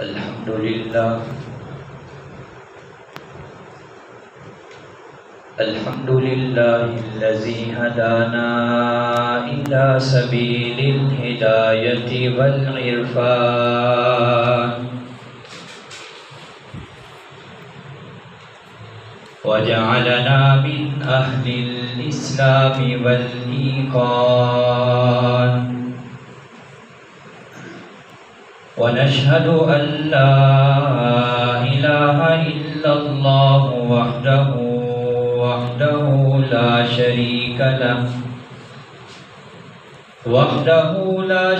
الحمد لله الذي هدانا إلى سبيل الهداية والعرفان وجعلنا من أهل الإسلام والإيقان ونشهد أن لا إله إلا الله وحده لا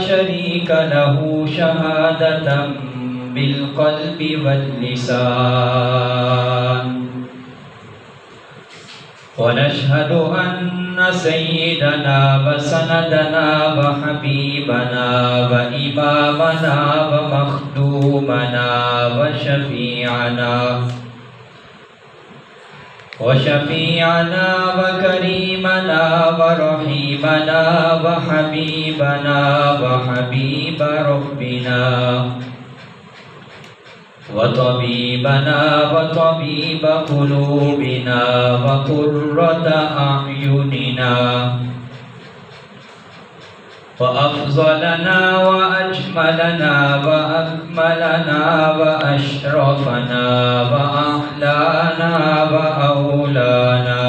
شريك له شهادة بالقلب واللسان ونشهد أن سيدنا وسندنا وحبيبنا وإمامنا ومخدومنا وشفيعنا وكريمنا ورحيمنا وحبيبنا وحبيب ربنا وطبيبنا وطبيب قلوبنا وقرة أعيننا وأفضلنا وأجملنا وأكملنا وأشرفنا وأعلانا وأولانا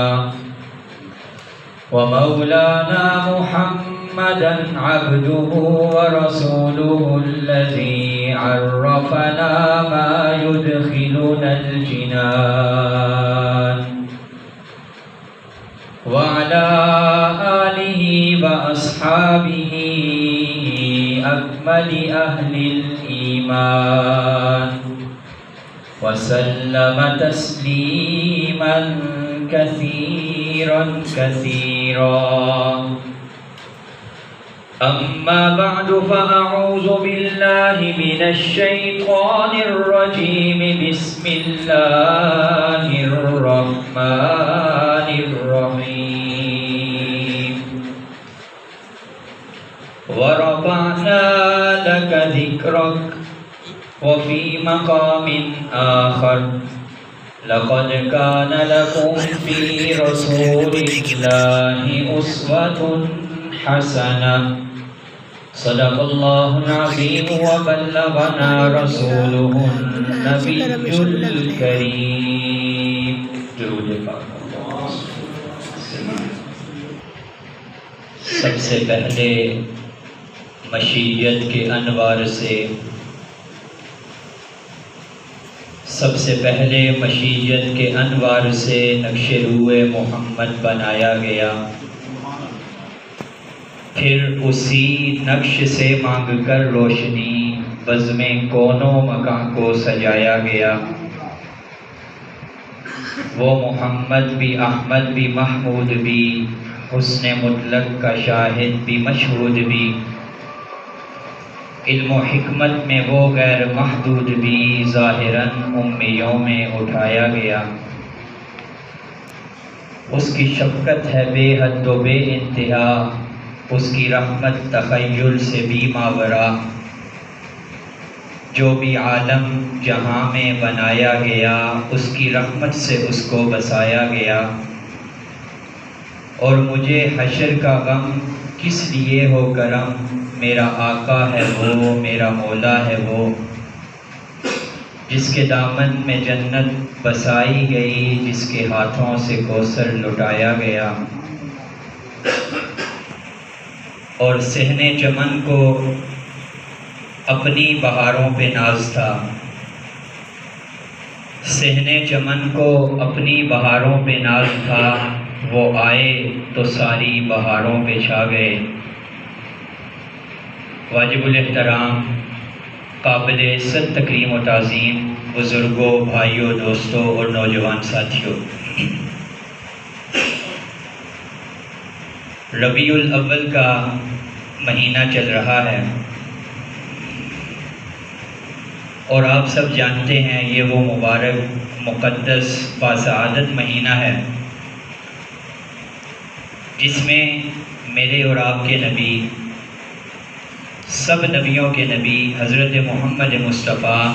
ومولانا محمدا عبده ورسوله الذي عرفنا ما يدخلنا الجنان وعلى آله وأصحابه أكمل أهل الإيمان وسلم تسليما كثيرا أما بعد فأعوذ بالله من الشيطان الرجيم بسم الله الرحمن الرحيم ورفعنا لك ذكرك وفي مقام آخر لقد كان لكم في رسول الله أسوة حسنة صدق الله العظيم وبلغنا رسوله النبي الكريم سب سے پہلے مشیت کے انوار سے مشیت کے انوار سے نقش روح محمد بنایا گیا، پھر اسی نقش سے مانگ کر روشنی بزم کونوں مکان کو سجایا گیا۔ وہ محمد بھی، احمد بھی، محمود بھی، حسن مطلق کا شاہد بھی، مشہود بھی، علم و حکمت میں وہ غیر محدود بھی، ظاہراً امیوں میں اٹھایا گیا۔ اس کی شفقت ہے بے حد و بے انتہا، اس کی رحمت تخیل سے بھی ماورا۔ جو بھی عالم جہاں میں بنایا گیا، اس کی رحمت سے اس کو بسایا گیا۔ اور مجھے حشر کا غم کس لیے ہو کرم، میرا آقا ہے وہ، میرا مولا ہے وہ، جس کے دامن میں جنت بسائی گئی، جس کے ہاتھوں سے کوثر لٹایا گیا۔ اور صحن چمن کو اپنی بہاروں پہ ناز تھا، صحن چمن کو اپنی بہاروں پہ ناز تھا، وہ آئے تو ساری بہاروں پہ چھا گئے۔ واجب الاحترام، قابل عزت تکریم و تعظیم بزرگوں، بھائیوں، دوستوں اور نوجوان ساتھیوں، ربیع الاول کا مہینہ چل رہا ہے اور آپ سب جانتے ہیں یہ وہ مبارک، مقدس، باسعادت مہینہ ہے جس میں میرے اور آپ کے نبی سب نبیوں کے نبی حضرت محمد مصطفیٰ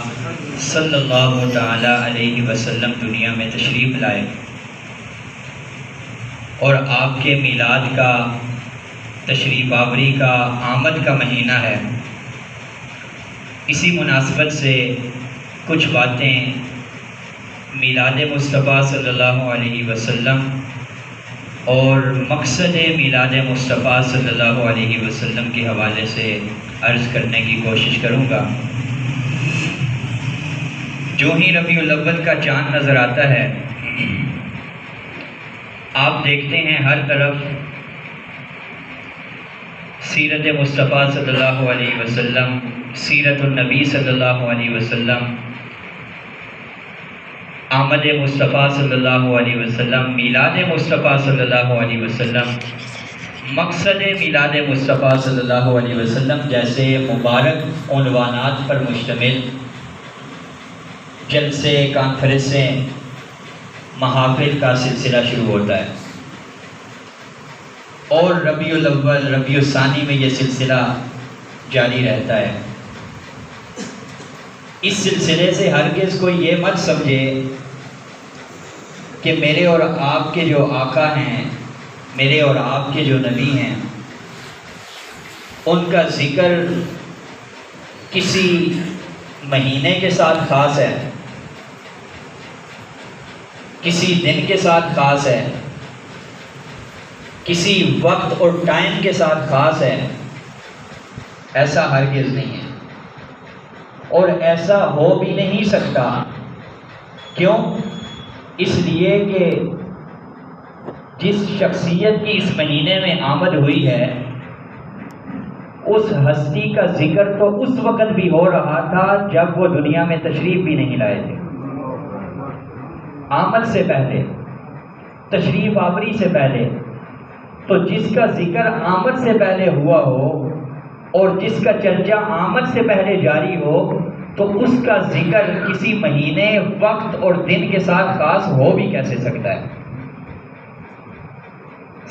صلی اللہ تعالی علیہ وسلم دنیا میں تشریف لائے، اور آپ کے میلاد کا، تشریف آوری کا، آمد کا مہینہ ہے۔ اسی مناسبت سے کچھ باتیں میلاد مصطفیٰ صلی اللہ علیہ وسلم اور مقصد میلاد مصطفیٰ صلی اللہ علیہ وسلم کے حوالے سے عرض کرنے کی کوشش کروں گا۔ جو ہی ربیع الاول کا چاند نظر آتا ہے، آپ دیکھتے ہیں ہر طرف سیرت مصطفیٰ صلی اللہ علیہ وسلم، سیرت النبی صلی اللہ علیہ وسلم، آمد مصطفیٰ صلی اللہ علیہ وسلم، میلاد مصطفیٰ صلی اللہ علیہ وسلم، مقصد میلاد مصطفیٰ صلی اللہ علیہ وسلم جیسے مبارک عنوانات پر مشتمل جلسے، کانفرنسیں، محافل کا سلسلہ شروع ہوتا ہے، اور ربیع الاول، ربیع الثانی میں یہ سلسلہ جاری رہتا ہے۔ اس سلسلے سے ہرگز کوئی یہ مت سمجھے کہ میرے اور آپ کے جو آقا ہیں، میرے اور آپ کے جو نبی ہیں، ان کا ذکر کسی مہینے کے ساتھ خاص ہے، کسی دن کے ساتھ خاص ہے، کسی وقت اور ٹائم کے ساتھ خاص ہے۔ ایسا ہرگز نہیں ہے، اور ایسا ہو بھی نہیں سکتا۔ کیوں؟ اس لیے کہ جس شخصیت کی اس مہینے میں آمد ہوئی ہے، اس ہستی کا ذکر تو اس وقت بھی ہو رہا تھا جب وہ دنیا میں تشریف بھی نہیں لائے تھے۔ آمد سے پہلے، تشریف آوری سے پہلے، تو جس کا ذکر آمد سے پہلے ہوا ہو اور جس کا چرچا آمد سے پہلے جاری ہو، تو اس کا ذکر کسی مہینے، وقت اور دن کے ساتھ خاص ہو بھی کیسے سکتا ہے؟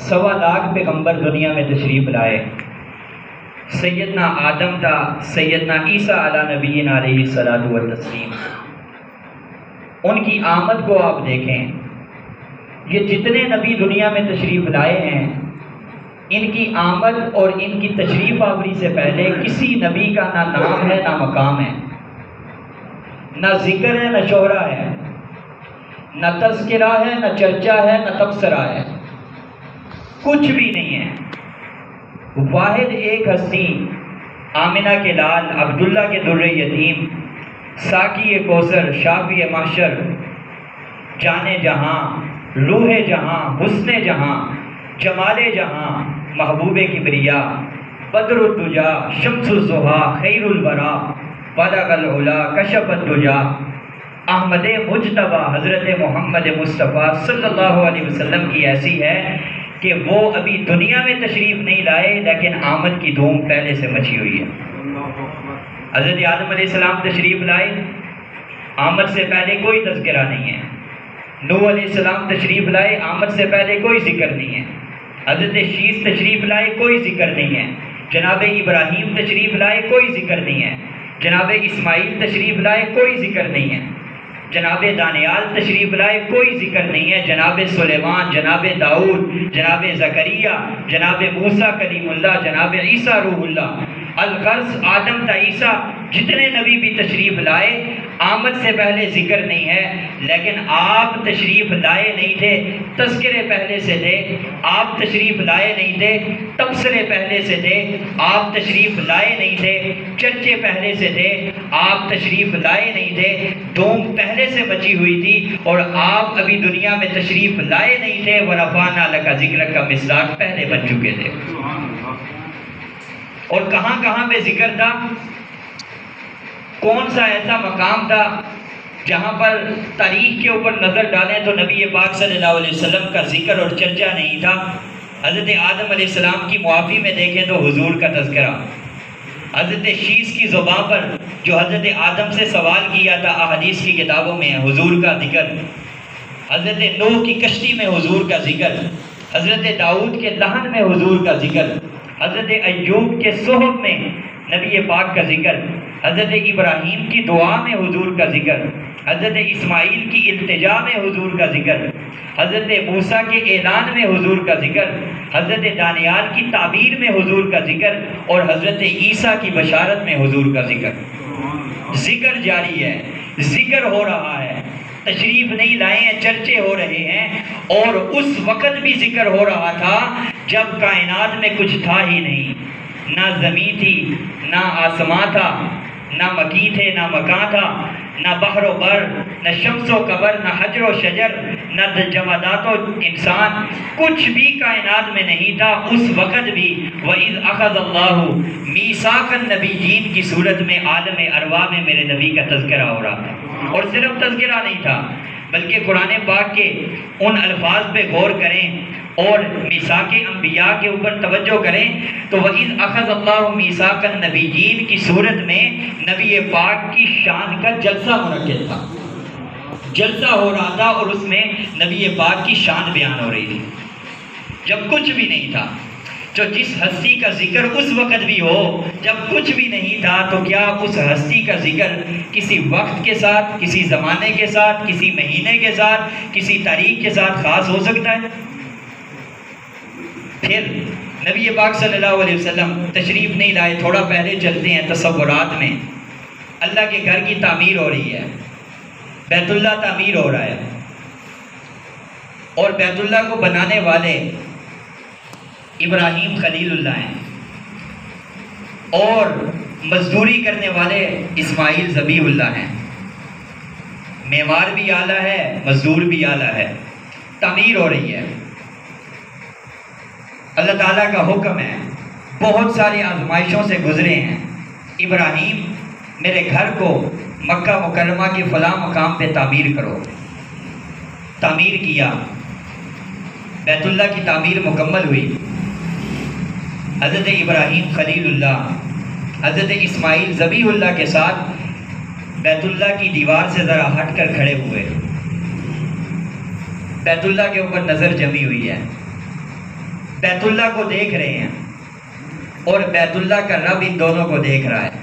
1.25 لاکھ پیغمبر دنیا میں تشریف لائے۔ سیدنا آدم تھا، سیدنا عیسیٰ علیہ نبینا علیہ الصلاۃ والتسلیم، ان کی آمد کو آپ دیکھیں۔ یہ جتنے نبی دنیا میں تشریف لائے ہیں، ان کی آمد اور ان کی تشریف آوری سے پہلے کسی نبی کا نہ نام ہے، نہ مقام ہے، نہ ذکر ہے، نہ شہرہ ہے، نہ تذکرہ ہے، نہ چرچا ہے، نہ تبصرہ ہے، کچھ بھی نہیں ہے۔ واحد ایک ہستی، آمنہ کے لال، عبداللہ کے در یتیم، ساقی کوثر، شافی محشر، جان جہاں، روح جہاں، حسن جہاں، جمال جہاں، محبوب کبریا، بدر الدجا، شمس الضحیٰ، خیر الورا، بلغ العلا، کشف الدجا، احمد مجتبی حضرت محمد مصطفیٰ صلی اللہ علیہ وسلم کی ایسی ہے کہ وہ ابھی دنیا میں تشریف نہیں لائے، لیکن آمد کی دھوم پہلے سے مچی ہوئی ہے۔ حضرت آدم علیہ السلام تشریف لائے، آمد سے پہلے کوئی تذکرہ نہیں ہے۔ نوح علیہ السلام تشریف لائے، آمد سے پہلے کوئی ذکر نہیں ہے۔ حضرت شیس تشریف لائے، کوئی ذکر نہیں ہے۔ جناب ابراہیم تشریف لائے، کوئی ذکر نہیں ہے۔ جناب اسماعیل تشریف لائے، کوئی ذکر نہیں ہے۔ جناب دانیال تشریف لائے، کوئی ذکر نہیں ہے۔ جناب سلیمان، جناب داؤد، جناب زکریا، جناب موسیٰ کلیم اللہ، جناب عیسیٰ روح اللہ، الغرض آدم تا عیسیٰ جتنے نبی بھی تشریف لائے، آمد سے پہلے ذکر نہیں ہے، لیکن آپ تشریف لائے نہیں تھے، تذکرے پہلے سے تھے۔ آپ تشریف لائے نہیں تھے، تبصرے پہلے سے تھے۔ آپ تشریف لائے نہیں تھے، چرچے پہلے سے تھے۔ آپ تشریف لائے نہیں تھے، دوم پہلے سے بچی ہوئی تھی، اور آپ ابھی دنیا میں تشریف لائے نہیں تھے، وَرَفَعْنَا لَكَ ذِكْرَكَ کا مصداق پہلے بن چکے تھے۔ اور کہاں کہاں پہ ذکر تھا؟ کون سا ایسا مقام تھا جہاں پر تاریخ کے اوپر نظر ڈالیں تو نبی پاک صلی اللہ علیہ وسلم کا ذکر اور چرچا نہیں تھا؟ حضرت آدم علیہ السلام کی معافی میں دیکھیں تو حضور کا تذکرہ، حضرت شیس کی زبان پر جو حضرت آدم سے سوال کیا تھا احادیث کی کتابوں میں حضور کا ذکر، حضرت نوح کی کشتی میں حضور کا ذکر، حضرت داؤد کے لحن میں حضور کا ذکر، حضرت ایوب کے صحف میں نبی پاک کا ذکر، حضرت ابراہیم کی دعا میں حضور کا ذکر، حضرت اسماعیل کی التجا میں حضور کا ذکر، حضرت موسیٰ کے اعلان میں حضور کا ذکر، حضرت دانیال کی تعبیر میں حضور کا ذکر، اور حضرت عیسیٰ کی بشارت میں حضور کا ذکر۔ ذکر جاری ہے، ذکر ہو رہا ہے، تشریف نہیں لائے ہیں، چرچے ہو رہے ہیں۔ اور اس وقت بھی ذکر ہو رہا تھا جب کائنات میں کچھ تھا ہی نہیں، نہ زمین تھی، نہ آسمان تھا، نہ مکی تھے، نہ مکان تھا، نہ بحر و بر، نہ شمس و قمر، نہ حجر و شجر، نہ جمادات و انسان، کچھ بھی کائنات میں نہیں تھا اس وقت بھی۔ وَإِذْ أَخَذَ اللَّهُ مِيثَاقَ النَّبِيِّينَ کی صورت میں عالم ارواح میں میرے نبی کا تذکرہ ہو رہا تھا۔ اور صرف تذکرہ نہیں تھا بلکہ قرآن پاک کے ان الفاظ پہ غور کریں اور میثاق انبیاء کے اوپر توجہ کریں تو وَإِذْ أَخَذَ اللَّهُ مِيثَاقَ النَّبِيِّينَ کی صورت میں نبی پاک کی شان کا جلسہ منعقد تھا، جلسہ ہو رہا تھا، اور اس میں نبی پاک کی شان بیان ہو رہی تھی جب کچھ بھی نہیں تھا۔ جو جس ہستی کا ذکر اس وقت بھی ہو جب کچھ بھی نہیں تھا، تو کیا اس ہستی کا ذکر کسی وقت کے ساتھ، کسی زمانے کے ساتھ، کسی مہینے کے ساتھ، کسی تاریخ کے ساتھ خاص ہو سکتا ہے؟ پھر نبی پاک صلی اللہ علیہ وسلم تشریف نہیں لائے، تھوڑا پہلے چلتے ہیں تصورات میں۔ اللہ کے گھر کی تعمیر ہو رہی ہے، بیت اللہ تعمیر ہو رہا ہے، اور بیت اللہ کو بنانے والے ابراہیم خلیل اللہ ہیں، اور مزدوری کرنے والے اسماعیل ذبیح اللہ ہیں۔ معمار بھی اعلیٰ ہے، مزدور بھی اعلیٰ ہے، تعمیر ہو رہی ہے۔ اللہ تعالیٰ کا حکم ہے، بہت ساری آزمائشوں سے گزرے ہیں، ابراہیم میرے گھر کو مکہ مکرمہ کے فلاں مقام پہ تعمیر کرو۔ تعمیر کیا، بیت اللہ کی تعمیر مکمل ہوئی۔ حضرت ابراہیم خلیل اللہ حضرت اسماعیل ذبیح اللہ کے ساتھ بیت اللہ کی دیوار سے ذرا ہٹ کر کھڑے ہوئے، بیت اللہ کے اوپر نظر جمی ہوئی ہے، بیت اللہ کو دیکھ رہے ہیں، اور بیت اللہ کا رب ان دونوں کو دیکھ رہا ہے۔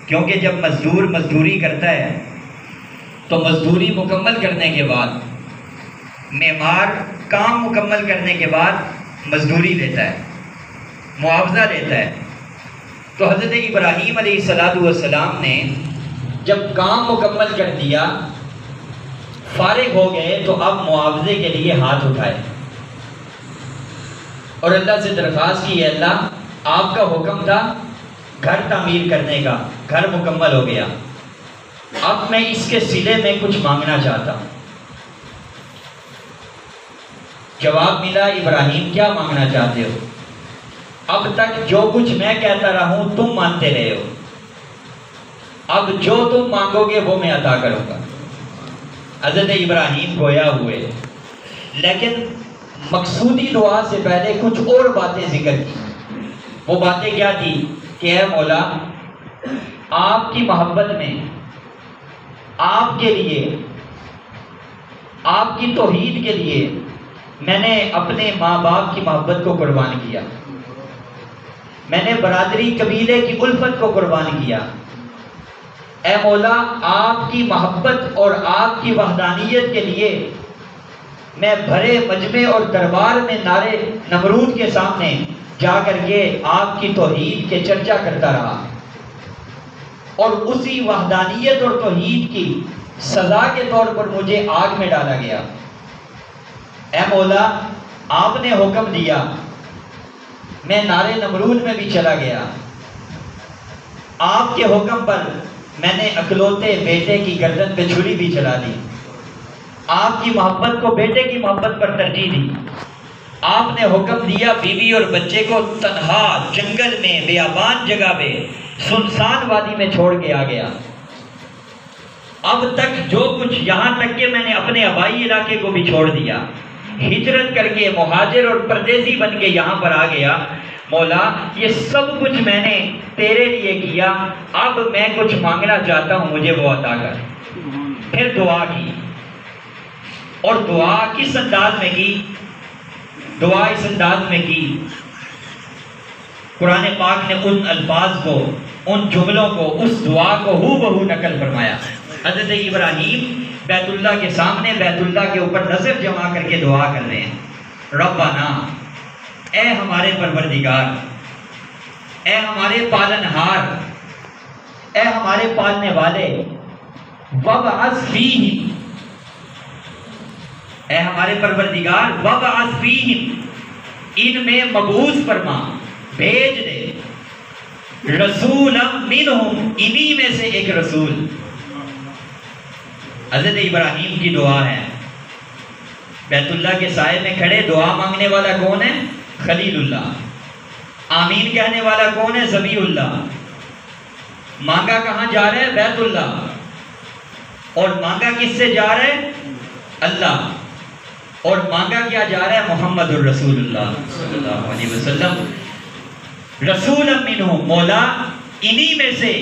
کیونکہ جب مزدور مزدوری کرتا ہے تو مزدوری مکمل کرنے کے بعد، معمار کام مکمل کرنے کے بعد مزدوری لیتا ہے، معاوضہ لیتا ہے۔ تو حضرت ابراہیم علیہ السلام نے جب کام مکمل کر دیا، فارغ ہو گئے، تو اب معاوضے کے لیے ہاتھ اٹھائے اور اللہ سے درخواست کی، اللہ آپ کا حکم تھا گھر تعمیر کرنے کا، گھر مکمل ہو گیا، اب میں اس کے صلے میں کچھ مانگنا چاہتا ہوں۔ جواب ملا، ابراہیم کیا مانگنا چاہتے ہو؟ اب تک جو کچھ میں کہتا رہا ہوں تم مانتے رہے ہو، اب جو تم مانگو گے وہ میں عطا کروں گا۔ حضرت ابراہیم گویا ہوئے، لیکن مقصودی دعا سے پہلے کچھ اور باتیں ذکر کی۔ وہ باتیں کیا تھی کہ اے مولا، آپ کی محبت میں، آپ کے لیے، آپ کی توحید کے لیے میں نے اپنے ماں باپ کی محبت کو قربان کیا، میں نے برادری قبیلے کی الفت کو قربان کیا۔ اے مولا، آپ کی محبت اور آپ کی وحدانیت کے لیے میں بھرے مجمع اور دربار میں نعرے نمرود کے سامنے جا کر کے آپ کی توحید کے چرچا کرتا رہا، اور اسی وحدانیت اور توحید کی سزا کے طور پر مجھے آگ میں ڈالا گیا۔ اے مولا، آپ نے حکم دیا، میں نعرے نمرود میں بھی چلا گیا، آپ کے حکم پر میں نے اکلوتے بیٹے کی گردن پہ چھری بھی چلا دی، آپ کی محبت کو بیٹے کی محبت پر ترجیح دی۔ آپ نے حکم دیا بیوی اور بچے کو تنہا جنگل میں، بیابان جگہ پہ، سنسان وادی میں چھوڑ کے آ گیا۔ اب تک جو کچھ، یہاں تک کہ میں نے اپنے آبائی علاقے کو بھی چھوڑ دیا، ہجرت کر کے مہاجر اور پردیسی بن کے یہاں پر آ گیا۔ مولا، یہ سب کچھ میں نے تیرے لیے کیا، اب میں کچھ مانگنا چاہتا ہوں، مجھے وہ عطا کر۔ پھر دعا کی، اور دعا کس انداز میں کی؟ دعا اس انداز میں کی، قرآن پاک نے ان الفاظ کو، ان جملوں کو، اس دعا کو ہو بہو نقل فرمایا۔ حضرت ابراہیم بیت اللہ کے سامنے، بیت اللہ کے اوپر نظر جما کر کے دعا کر رہے ہیں، ربنا، اے ہمارے پروردگار، اے ہمارے پالنہار، اے ہمارے پالنے والے، وابعث فیہم، اے ہمارے پروردگار، وابعث فیہم، ان میں مبعوث فرما، بھیج دے، رسولا منہم، انہی میں سے ایک رسول۔ حضرت ابراہیم کی دعا ہے، بیت اللہ کے سائے میں کھڑے دعا مانگنے والا کون ہے؟ خلیل اللہ۔ آمین کہنے والا کون ہے؟ ذبیح اللہ۔ مانگا کہاں جا رہا ہے؟ بیت اللہ۔ اور مانگا کس سے جا رہا ہے؟ اللہ۔ اور مانگا کیا جا رہا ہے؟ محمد الرسول اللہ صلی اللہ علیہ وسلم۔ رسول منہم، مولا انہی میں سے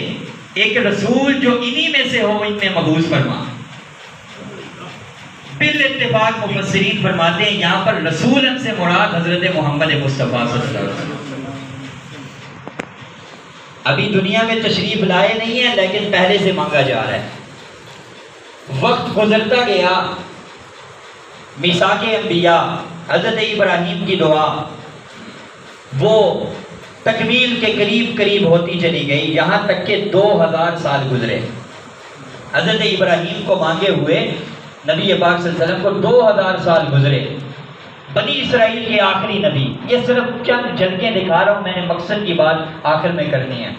ایک رسول جو انہی میں سے ہو، ان میں مبعوث فرما۔ بالاتفاق مفسرین فرماتے ہیں یہاں پر رسولن سے مراد حضرت محمد مصطفیٰ صلی اللہ علیہ وسلم۔ ابھی دنیا میں تشریف لائے نہیں ہیں، لیکن پہلے سے مانگا جا رہا ہے۔ وقت گزرتا گیا، میثاق انبیاء، حضرت ابراہیم کی دعا وہ تکمیل کے قریب قریب ہوتی چلی گئی، یہاں تک کہ 2000 سال گزرے حضرت ابراہیم کو مانگے ہوئے۔ نبی پاک صلی اللہ علیہ وسلم کو 2000 سال گزرے۔ بنی اسرائیل کے آخری نبی، یہ صرف چند جھلکیں دکھا رہا ہوں، میں نے مقصد کی بات آخر میں کرنی ہے۔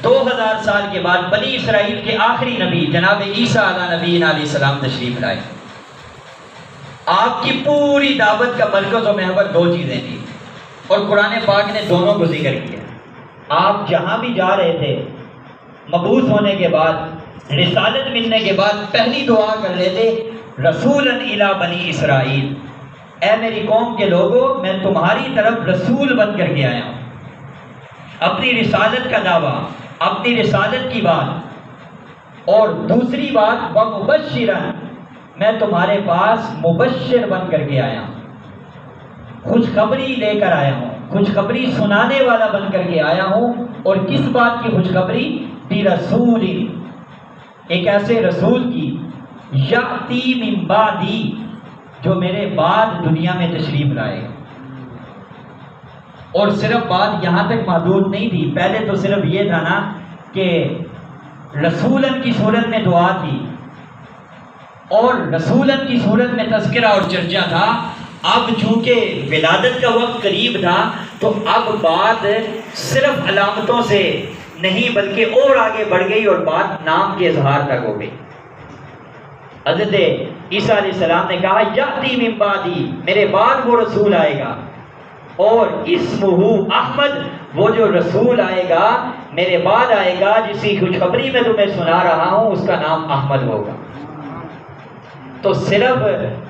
2000 سال کے بعد بنی اسرائیل کے آخری نبی جناب عیسیٰ علیہ السلام تشریف لائے۔ آپ کی پوری دعوت کا مرکز و محور دو چیزیں تھیں، اور قرآن پاک نے دونوں کو ذکر کیا۔ آپ جہاں بھی جا رہے تھے، مبعوث ہونے کے بعد، رسالت ملنے کے بعد، پہلی دعا کر رہے تھے رسولاً الی بنی اسرائیل، اے میری قوم کے لوگوں، میں تمہاری طرف رسول بن کر کے آیا ہوں۔ اپنی رسالت کا دعویٰ، اپنی رسالت کی بات، اور دوسری بات ومبشراً، میں تمہارے پاس مبشر بن کر کے آیا ہوں، خوشخبری لے کر آیا ہوں، خوشخبری سنانے والا بن کر کے آیا ہوں۔ اور کس بات کی خوشخبری؟ برسول، ایک ایسے رسول کی، یأتی من بعدی، جو میرے بعد دنیا میں تشریف لائے۔ اور صرف بات یہاں تک محدود نہیں تھی، پہلے تو صرف یہ تھا نا کہ رسولن کی صورت میں دعا تھی، اور رسولن کی صورت میں تذکرہ اور چرچا تھا۔ اب چونکہ ولادت کا وقت قریب تھا، تو اب بات صرف علامتوں سے نہیں بلکہ اور آگے بڑھ گئی، اور بات نام کے اظہار تک ہو گئی۔ حضرت عیسیٰ علیہ السلام نے کہا یأتی من بعدی، میرے بعد وہ رسول آئے گا، اور اسمہ احمد، وہ جو رسول آئے گا میرے بعد آئے گا، جس کی خوشخبری میں تمہیں سنا رہا ہوں، اس کا نام احمد ہوگا۔ تو صرف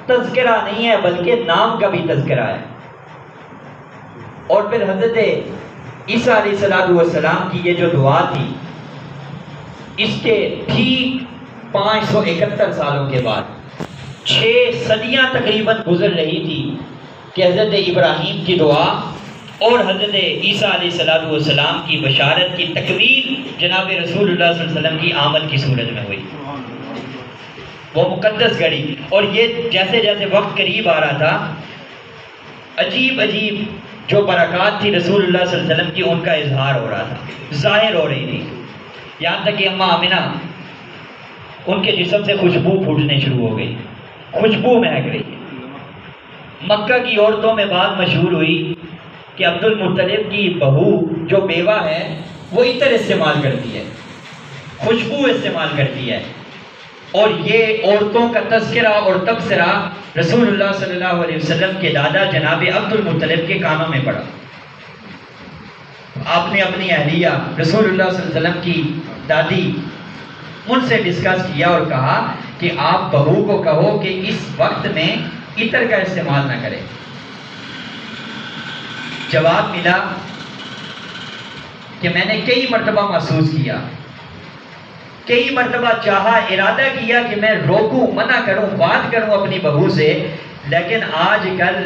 تذکرہ نہیں ہے بلکہ نام کا بھی تذکرہ ہے۔ اور پھر حضرت عیسیٰ علیہ السلام کی یہ جو دعا تھی، اس کے ٹھیک 571 سالوں کے بعد، 6 صدیاں تقریباً گزر رہی تھی کہ حضرت ابراہیم کی دعا اور حضرت عیسیٰ علیہ السلام کی بشارت کی تکمیل جناب رسول اللہ صلی اللہ علیہ وسلم کی آمد کی صورت میں ہوئی، وہ مقدس گھڑی۔ اور یہ جیسے جیسے وقت قریب آ رہا تھا، عجیب عجیب جو برکات تھی رسول اللہ صلی اللہ علیہ وسلم کی، ان کا اظہار ہو رہا تھا، ظاہر ہو رہی تھی، یہاں تک کہ اماں آمنہ، ان کے جسم سے خوشبو پھوٹنے شروع ہو گئی، خوشبو مہک رہی ہے۔ مکہ کی عورتوں میں بات مشہور ہوئی کہ عبد المطلب کی بہو جو بیوہ ہے، وہ عطر استعمال کرتی ہے، خوشبو استعمال کرتی ہے، اور یہ عورتوں کا تذکرہ اور تبصرہ رسول اللہ صلی اللہ علیہ وسلم کے دادا جناب عبد المطلب کے کانوں میں پڑا۔ آپ نے اپنی اہلیہ رسول اللہ صلی اللہ علیہ وسلم کی دادی، ان سے ڈسکس کیا اور کہا کہ آپ بہو کو کہو کہ اس وقت میں عطر کا استعمال نہ کرے۔ جواب ملا کہ میں نے کئی مرتبہ محسوس کیا، کئی مرتبہ چاہا، ارادہ کیا کہ میں روکوں، منع کروں، بات کروں اپنی بہو سے، لیکن آج کل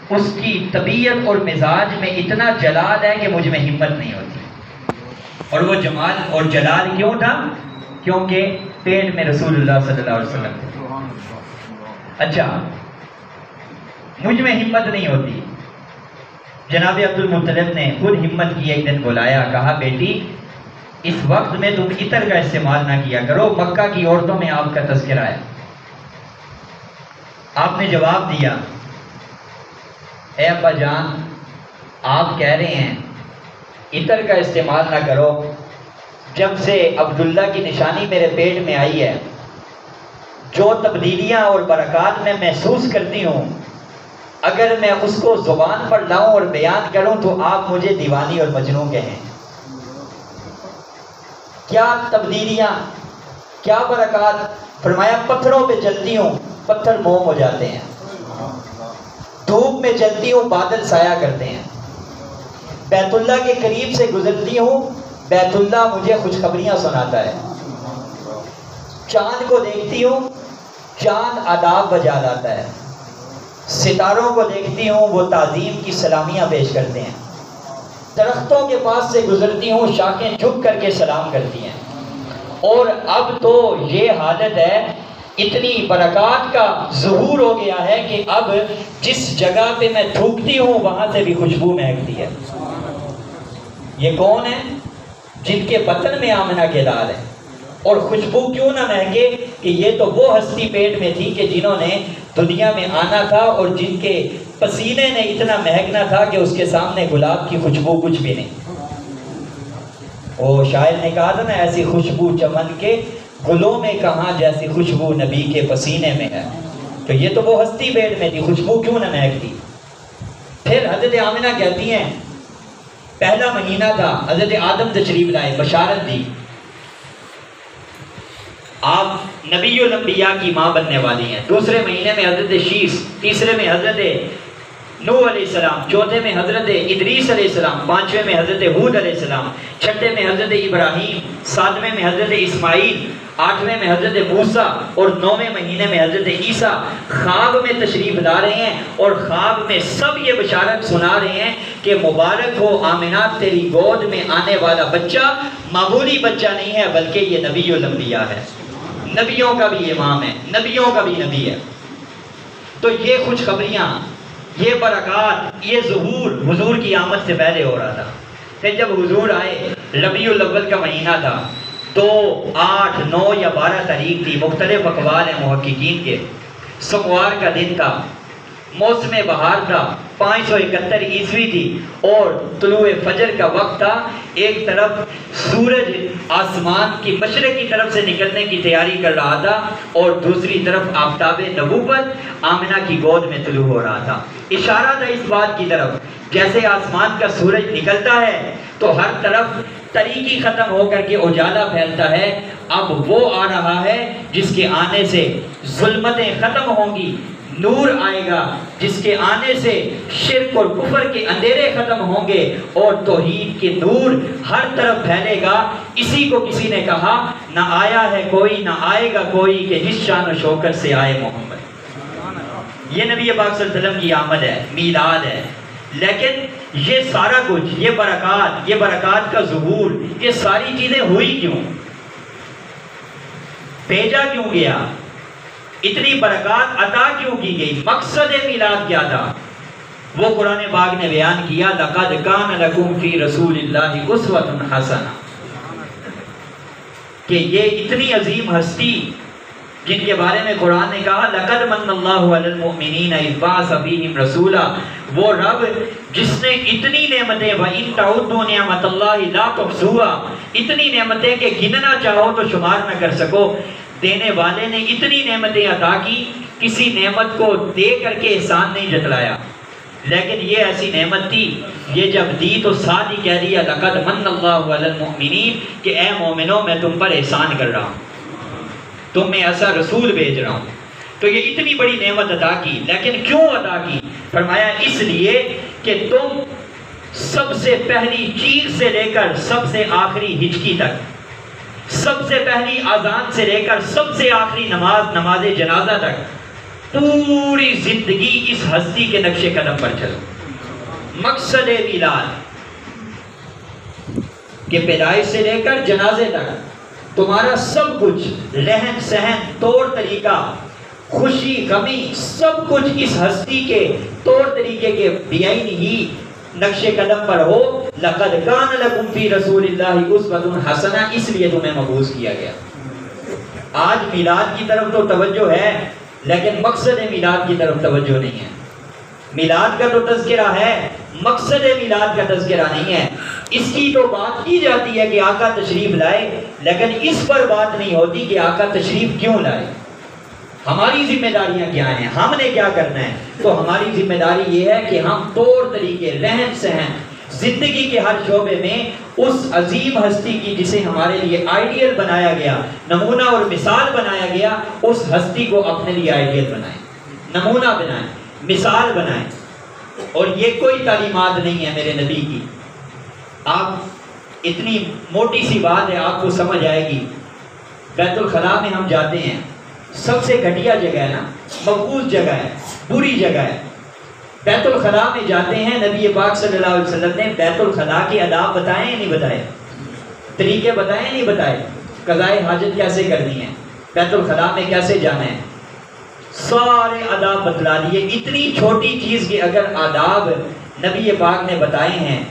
اس کی طبیعت اور مزاج میں اتنا جلال ہے کہ مجھ میں ہمت نہیں ہوتی. اور وہ جمال اور جلال کیوں تھا؟ کیونکہ پیٹ میں رسول اللہ صلی اللہ علیہ وسلم تھے. اچھا، مجھ میں ہمت نہیں ہوتی. جناب عبد المطلب نے خود ہمت کی، ایک دن بلایا، کہا بیٹی اس وقت میں تم عطر کا استعمال نہ کیا کرو، مکہ کی عورتوں میں آپ کا تذکرہ ہے. آپ نے جواب دیا، اے ابا جان آپ کہہ رہے ہیں عطر کا استعمال نہ کرو، جب سے عبداللہ کی نشانی میرے پیٹ میں آئی ہے، جو تبدیلیاں اور برکات میں محسوس کرتی ہوں، اگر میں اس کو زبان پر لاؤں اور بیان کروں تو آپ مجھے دیوانی اور مجنون کہیں. کیا تبدیلیاں، کیا برکات. فرمایا پتھروں پہ چلتی ہوں پتھر موم ہو جاتے ہیں، دھوپ میں چلتی ہوں بادل سایہ کرتے ہیں، بیت اللہ کے قریب سے گزرتی ہوں بیت اللہ مجھے خوشخبریاں سناتا ہے، چاند کو دیکھتی ہوں چاند آداب بجا لاتا ہے، ستاروں کو دیکھتی ہوں وہ تعظیم کی سلامیاں پیش کرتے ہیں، درختوں کے پاس سے گزرتی ہوں شاخیں جھک کر کے سلام کرتی ہیں. اور اب تو یہ حالت ہے، اتنی برکات کا ظہور ہو گیا ہے کہ اب جس جگہ پہ میں تھوکتی ہوں وہاں سے بھی خوشبو مہکتی ہے. یہ کون ہے؟ جن کے بطن میں آمنہ کے لال ہے. اور خوشبو کیوں نہ مہکے کہ یہ تو وہ ہستی پیٹ میں تھی کہ جنہوں نے دنیا میں آنا تھا اور جن کے پسینے نے اتنا مہکنا تھا کہ اس کے سامنے گلاب کی خوشبو کچھ بھی نہیں. وہ شاعر نے کہا تھا نا، ایسی خوشبو چمن کے گلوں میں کہاں جیسی خوشبو نبی کے پسینے میں ہے. تو یہ تو وہ ہستی پیٹ میں تھی، خوشبو کیوں نہ مہکتی. پھر حضرت آمنہ کہتی ہیں پہلا مہینہ تھا، حضرت آدم تشریف لائے، بشارت دی آپ نبی الانبیاء کی ماں بننے والی ہیں. دوسرے مہینے میں حضرت شیس، تیسرے میں حضرت نوح علیہ السلام، چوتھے میں حضرت ادریس علیہ السلام، پانچویں میں حضرت ہود علیہ السلام، چھٹے میں حضرت ابراہیم، ساتویں میں حضرت اسماعیل، آٹھویں میں حضرت موسیٰ اور نویں مہینے میں حضرت عیسیٰ خواب میں تشریف لا رہے ہیں. اور خواب میں سب یہ بشارت سنا رہے ہیں کہ مبارک ہو آمنہ تیری گود میں آنے والا بچہ معمولی بچہ نہیں ہے بلکہ یہ نبی الانبیاء ہے، نبیوں کا بھی امام ہے، نبیوں کا بھی نبی ہے. تو یہ خوشخبریاں، یہ برکات، یہ ظہور حضور کی آمد سے پہلے ہو رہا تھا. پھر جب حضور آئے، ربیع الاول کا مہینہ تھا، 2، 8، 9 یا 12 تاریخ تھی، مختلف اقوال ہیں محققین کے. سوموار کا دن تھا، موسم بہار تھا، 571 عیسوی تھی اور طلوع فجر کا وقت تھا. ایک طرف سورج آسمان کی مشرق کی طرف سے نکلنے کی تیاری کر رہا تھا اور دوسری طرف آفتاب نبوت آمنہ کی گود میں طلوع ہو رہا تھا. اشارہ تھا اس بات کی طرف جیسے آسمان کا سورج نکلتا ہے تو ہر طرف تاریکی ختم ہو کر کے اجالا پھیلتا ہے. اب وہ آ رہا ہے جس کے آنے سے ظلمتیں ختم ہوں گی، نور آئے گا جس کے آنے سے شرک اور کفر کے اندھیرے ختم ہوں گے اور توحید کے نور ہر طرف پھیلے گا. اسی کو کسی نے کہا نہ آیا ہے کوئی نہ آئے گا کوئی کہ جس شان و شوکت سے آئے محمد. یہ نبی پاک صلی اللہ علیہ وسلم کی آمد ہے، میلاد ہے. لیکن یہ سارا کچھ، یہ برکات کا ظہور، یہ ساری چیزیں ہوئی کیوں؟ بھیجا کیوں گیا؟ اتنی برکات عطا کیوں کی گئی؟ مقصد میلاد کیا تھا؟ وہ قرآن پاک نے بیان کیا، لَقَدْ كَانَ لَكُمْ فِي رَسُولِ اللَّهِ أُسْوَةٌ حَسَنَةٌ کہ یہ اتنی عظیم ہستی جن کے بارے میں قرآن نے کہا لَقَدْ مَنَّ اللَّهُ عَلَى الْمُؤْمِنِينَ إِذْ بَعَثَ فِيهِمْ رَسُولًا، وہ رب جس نے اتنی نعمتیں وَإِن تَعُدُّوا نِعْمَتَ اللَّهِ لَا تُحْصُوهَا، اتنی نعمتیں کہ گننا چاہو تو شمار نہ کر سکو. دینے والے نے اتنی نعمتیں عطا کی، کسی نعمت کو دے کر کے احسان نہیں جتلایا. لیکن یہ ایسی نعمت تھی، یہ جب دی تو ساتھ ہی کہہ دیا لَقَدْ مَنَّ اللَّهُ عَلَى الْمُؤْمِنِينَ کہ اے مومنوں میں تم پر احسان کر رہا ہوں، تم میں ایسا رسول بھیج رہا ہوں. تو یہ اتنی بڑی نعمت عطا کی. لیکن کیوں عطا کی؟ فرمایا اس لیے کہ تم سب سے پہلی چیخ سے لے کر سب سے آخری ہچکی تک، سب سے پہلی اذان سے لے کر سب سے آخری نماز جنازہ تک پوری زندگی اس ہستی کے نقش قدم پر چلو. مقصد میلاد کہ پیدائش سے لے کر جنازے تک تمہارا سب کچھ، رہن سہن، طور طریقہ، خوشی غمی، سب کچھ اس ہستی کے طور طریقے کے بیان ہی نقش قدم پر ہو. لقد کان لکم فی رسول اللہ اسوۃ حسنہ، اس لیے تمہیں مبعوث کیا گیا. آج میلاد کی طرف تو توجہ ہے لیکن مقصد میلاد کی طرف توجہ نہیں ہے. میلاد کا تو تذکرہ ہے، مقصد میلاد کا تذکرہ نہیں ہے. اس کی تو بات کی جاتی ہے کہ آقا تشریف لائے، لیکن اس پر بات نہیں ہوتی کہ آقا تشریف کیوں لائے، ہماری ذمہ داریاں کیا ہیں، ہم نے کیا کرنا ہے. تو ہماری ذمہ داری یہ ہے کہ ہم طور طریقے، رہن سہن، زندگی کے ہر شعبے میں اس عظیم ہستی کی جسے ہمارے لیے آئیڈیل بنایا گیا، نمونہ اور مثال بنایا گیا، اس ہستی کو اپنے لیے آئیڈیل بنائیں، نمونہ بنائیں، مثال بنائیں. اور یہ کوئی تعلیمات نہیں ہے میرے نبی کی. آپ اتنی موٹی سی بات ہے، آپ کو سمجھ آئے گی. بیت الخلاء میں ہم جاتے ہیں، سب سے گھٹیا جگہ ہے نا، مقبوض جگہ ہے، بری جگہ ہے. بیت الخلاء میں جاتے ہیں، نبی پاک صلی اللہ علیہ وسلم نے بیت الخلاء کے آداب بتائے یا نہیں بتائے، طریقے بتائے نہیں بتائے، قضائے حاجت کیسے کرنی ہے، بیت الخلاء میں کیسے جانا ہے، سارے آداب بتلا دیے. اتنی چھوٹی چیز کے اگر آداب نبی پاک نے بتائے ہیں،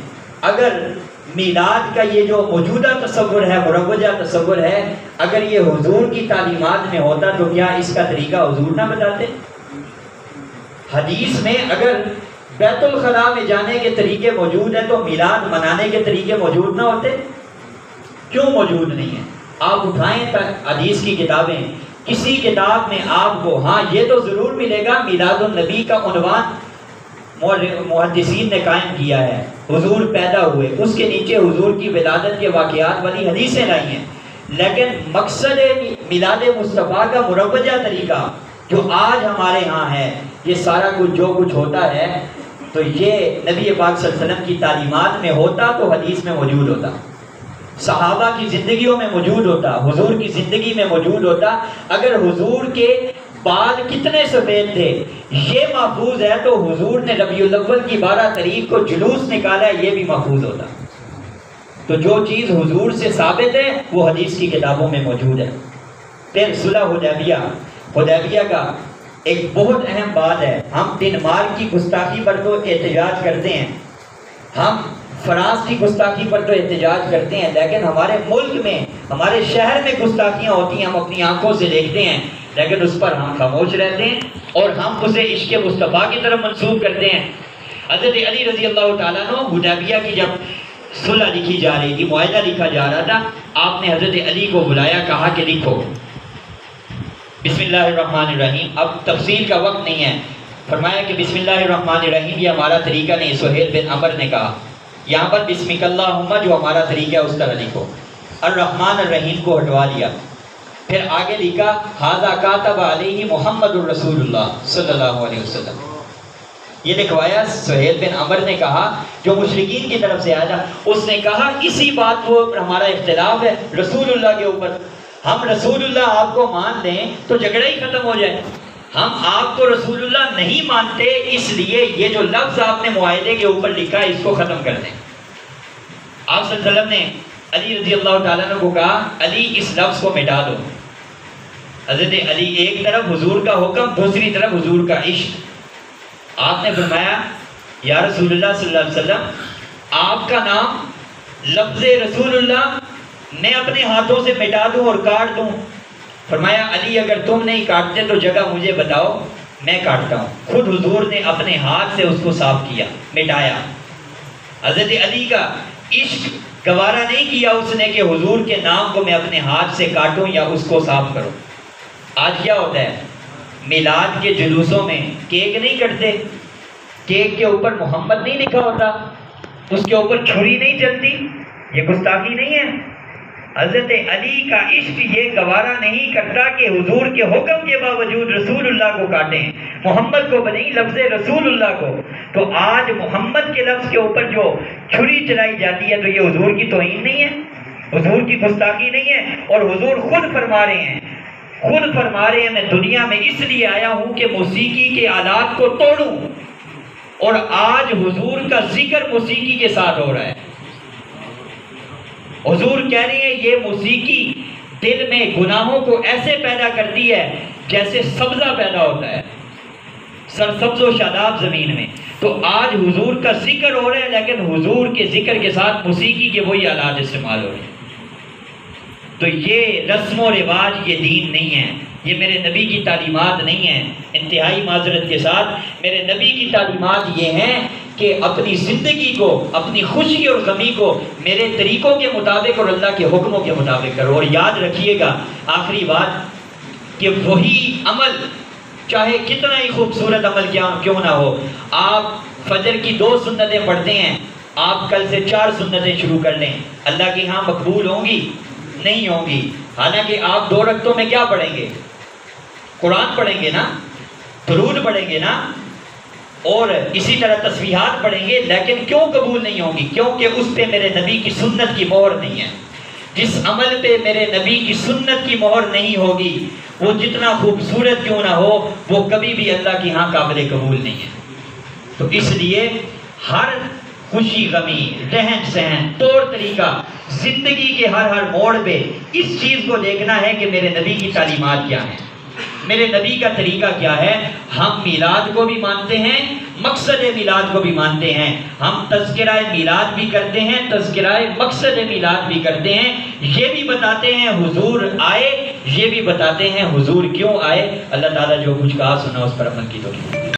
اگر میلاد کا یہ جو موجودہ تصور ہے، مروجہ تصور ہے، اگر یہ حضور کی تعلیمات میں ہوتا تو کیا اس کا طریقہ حضور نہ بتاتے؟ حدیث میں اگر بیت الخلاء میں جانے کے طریقے موجود ہیں تو میلاد منانے کے طریقے موجود نہ ہوتے؟ کیوں موجود نہیں ہیں؟ آپ اٹھائیں حدیث کی کتابیں، کسی کتاب میں آپ کو ہاں یہ تو ضرور ملے گا، میلاد النبی کا عنوان محدثین نے قائم کیا ہے، حضور پیدا ہوئے، اس کے نیچے حضور کی ولادت کے واقعات والی حدیثیں لائی ہیں. لیکن مقصد میلاد مصطفیٰ کا مروجہ طریقہ جو آج ہمارے ہاں ہے، یہ سارا کچھ جو کچھ ہوتا ہے تو یہ نبی پاک صلی اللہ علیہ وسلم کی تعلیمات میں ہوتا تو حدیث میں موجود ہوتا، صحابہ کی زندگیوں میں موجود ہوتا، حضور کی زندگی میں موجود ہوتا. اگر حضور کے بال کتنے سفید تھے یہ محفوظ ہے تو حضور نے ربیع الاول کی 12 تاریخ کو جلوس نکالا ہے، یہ بھی محفوظ ہوتا. تو جو چیز حضور سے ثابت ہے وہ حدیث کی کتابوں میں موجود ہے. پھر صلح حدیبیہ کا ایک بہت اہم بات ہے. ہم دن مار کی گستاخی پر تو احتجاج کرتے ہیں، ہم فراز کی گستاخی پر تو احتجاج کرتے ہیں، لیکن ہمارے ملک میں، ہمارے شہر میں گستاخیاں ہوتی ہیں، ہم اپنی آنکھوں سے دیکھتے ہیں، لیکن اس پر ہم خاموش رہتے ہیں اور ہم اسے عشق مصطفیٰ کی طرف منسوب کرتے ہیں. حضرت علی رضی اللہ تعالیٰ عنہ حدیبیہ کی جب صلح لکھی جا رہی تھی، معاہدہ لکھا جا رہا تھا، آپ نے حضرت علی کو بلایا، کہا کہ لکھو بسم اللہ الرحمن الرحیم. اب تفصیل کا وقت نہیں ہے، فرمایا کہ بسم اللہ الرحمن الرحیم یہ ہمارا طریقہ نہیں. سہیل بن عمر نے کہا یہاں پر بسمک اللہم جو ہمارا طریقہ ہے اس طرح لکھو. الرحمن الرحیم کو ہٹوا دیا، پھر آگے لکھا ھذا کاتب علیہ محمد الرسول اللہ صلی اللہ علیہ وسلم. یہ لکھوایا. سہیل بن عمر نے کہا جو مشرکین کی طرف سے آیا، اس نے کہا اسی بات کو ہمارا اختلاف ہے رسول اللہ کے اوپر، ہم رسول اللہ آپ کو مان لیں تو جھگڑا ہی ختم ہو جائے، ہم آپ کو رسول اللہ نہیں مانتے، اس لیے یہ جو لفظ آپ نے معاہدے کے اوپر لکھا ہے اس کو ختم کر دیں. آپ صلی اللہ علیہ وسلم نے علی رضی اللہ تعالیٰ عنہ کو کہا علی اس لفظ کو مٹا دو. حضرت علی ایک طرف حضور کا حکم، دوسری طرف حضور کا عشق. آپ نے فرمایا یا رسول اللہ صلی اللہ علیہ وسلم آپ کا نام لفظ رسول اللہ میں اپنے ہاتھوں سے مٹا دوں اور کاٹ دوں؟ فرمایا علی اگر تم نہیں کاٹتے تو جگہ مجھے بتاؤ میں کاٹتا ہوں. خود حضور نے اپنے ہاتھ سے اس کو صاف کیا، مٹایا. حضرت علی کا عشق گوارا نہیں کیا اس نے کہ حضور کے نام کو میں اپنے ہاتھ سے کاٹوں یا اس کو صاف کروں. آج کیا ہوتا ہے میلاد کے جلوسوں میں کیک نہیں کٹتے، کیک کے اوپر محمد نہیں لکھا ہوتا، اس کے اوپر چھری نہیں چلتی، یہ گستاخی نہیں ہے؟ حضرت علی کا عشق یہ گوارا نہیں کرتا کہ حضور کے حکم کے باوجود رسول اللہ کو کاٹیں، محمد کو نہیں، لفظ رسول اللہ کو. تو آج محمد کے لفظ کے اوپر جو چھری چلائی جاتی ہے تو یہ حضور کی توہین نہیں ہے، حضور کی گستاخی نہیں ہے. اور حضور خود فرما رہے ہیں خود فرما رہے ہیں میں دنیا میں اس لیے آیا ہوں کہ موسیقی کے آلات کو توڑوں، اور آج حضور کا ذکر موسیقی کے ساتھ ہو رہا ہے۔ حضور کہہ رہے ہیں یہ موسیقی دل میں گناہوں کو ایسے پیدا کرتی ہے جیسے سبزہ پیدا ہوتا ہے سرسبز و شاداب زمین میں۔ تو آج حضور کا ذکر ہو رہا ہے، لیکن حضور کے ذکر کے ساتھ موسیقی کے وہی آلات استعمال ہو رہے ہیں۔ تو یہ رسم و رواج یہ دین نہیں ہے، یہ میرے نبی کی تعلیمات نہیں ہیں۔ انتہائی معذرت کے ساتھ میرے نبی کی تعلیمات یہ ہیں کہ اپنی زندگی کو، اپنی خوشی اور غمی کو میرے طریقوں کے مطابق اور اللہ کے حکموں کے مطابق کرو۔ اور یاد رکھیے گا آخری بات کہ وہی عمل چاہے کتنا ہی خوبصورت عمل کیوں نہ ہو، آپ فجر کی 2 سنتیں پڑھتے ہیں، آپ کل سے 4 سنتیں شروع کر لیں، اللہ کے ہاں مقبول ہوں گی؟ نہیں ہوں گی۔ حالانکہ آپ 2 رکعتوں میں کیا پڑھیں گے؟ قرآن پڑھیں گے نا، درود پڑھیں گے نا، اور اسی طرح تسبیحات پڑھیں گے، لیکن کیوں قبول نہیں ہوں گی؟ کیونکہ اس پہ میرے نبی کی سنت کی مہر نہیں ہے۔ جس عمل پہ میرے نبی کی سنت کی مہر نہیں ہوگی، وہ جتنا خوبصورت کیوں نہ ہو، وہ کبھی بھی اللہ کی ہاں قابل قبول نہیں ہے۔ تو اس لیے ہر خوشی غمی، رہن سہن، طور طریقہ، زندگی کے ہر موڑ پہ اس چیز کو دیکھنا ہے کہ میرے نبی کی تعلیمات کیا ہیں، میرے نبی کا طریقہ کیا ہے۔ ہم میلاد کو بھی مانتے ہیں، مقصد میلاد کو بھی مانتے ہیں، ہم تذکرہ میلاد بھی کرتے ہیں، تذکرہ مقصد میلاد بھی کرتے ہیں، یہ بھی بتاتے ہیں حضور آئے، یہ بھی بتاتے ہیں حضور کیوں آئے۔ اللہ تعالیٰ جو کچھ کہا سنا اس پر عمل کی توفیق۔